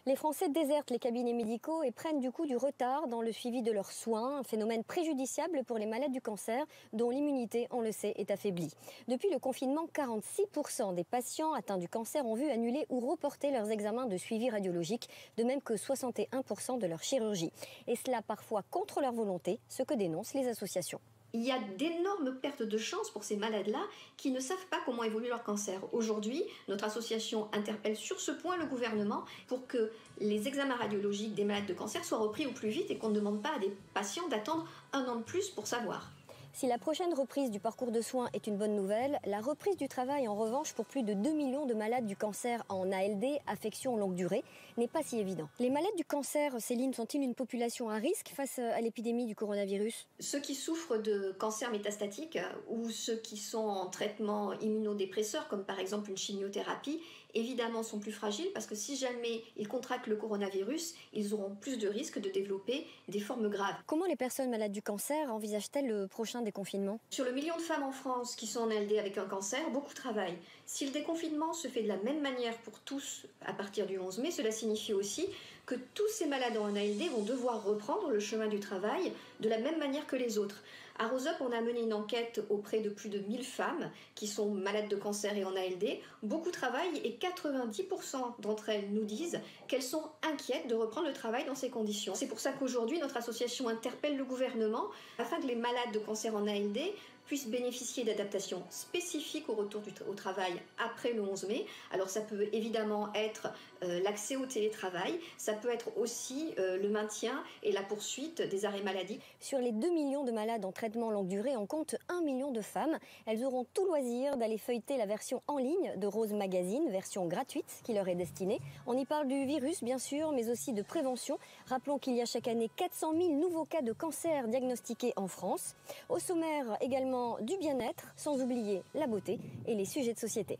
Les Français désertent les cabinets médicaux et prennent du coup du retard dans le suivi de leurs soins, un phénomène préjudiciable pour les malades du cancer dont l'immunité, on le sait, est affaiblie. Depuis le confinement, 46% des patients atteints du cancer ont vu annuler ou reporter leurs examens de suivi radiologique, de même que 61% de leur chirurgie. Et cela parfois contre leur volonté, ce que dénoncent les associations. Il y a d'énormes pertes de chance pour ces malades-là qui ne savent pas comment évolue leur cancer. Aujourd'hui, notre association interpelle sur ce point le gouvernement pour que les examens radiologiques des malades de cancer soient repris au plus vite et qu'on ne demande pas à des patients d'attendre 1 an de plus pour savoir. Si la prochaine reprise du parcours de soins est une bonne nouvelle, la reprise du travail en revanche pour plus de 2 millions de malades du cancer en ALD, affection longue durée, n'est pas si évident. Les malades du cancer, Céline, sont-ils une population à risque face à l'épidémie du coronavirus? Ceux qui souffrent de cancer métastatique ou ceux qui sont en traitement immunodépresseur, comme par exemple une chimiothérapie, évidemment sont plus fragiles parce que si jamais ils contractent le coronavirus, ils auront plus de risques de développer des formes graves. Comment les personnes malades du cancer envisagent-elles le prochain déconfinement? Sur le million de femmes en France qui sont en ALD avec un cancer, beaucoup travaillent. Si le déconfinement se fait de la même manière pour tous à partir du 11 mai, cela signifie aussi que tous ces malades en ALD vont devoir reprendre le chemin du travail de la même manière que les autres. À Roseup, on a mené une enquête auprès de plus de 1000 femmes qui sont malades de cancer et en ALD. Beaucoup travaillent et 90% d'entre elles nous disent qu'elles sont inquiètes de reprendre le travail dans ces conditions. C'est pour ça qu'aujourd'hui, notre association interpelle le gouvernement afin que les malades de cancer en ALD puissent bénéficier d'adaptations spécifiques au retour au travail après le 11 mai. Alors ça peut évidemment être l'accès au télétravail, ça peut être aussi le maintien et la poursuite des arrêts maladie. Sur les 2 millions de malades en traitement longue durée, on compte 1 million de femmes. Elles auront tout loisir d'aller feuilleter la version en ligne de Rose Magazine, version gratuite qui leur est destinée. On y parle du virus bien sûr, mais aussi de prévention. Rappelons qu'il y a chaque année 400 000 nouveaux cas de cancer diagnostiqués en France. Au sommaire également du bien-être, sans oublier la beauté et les sujets de société.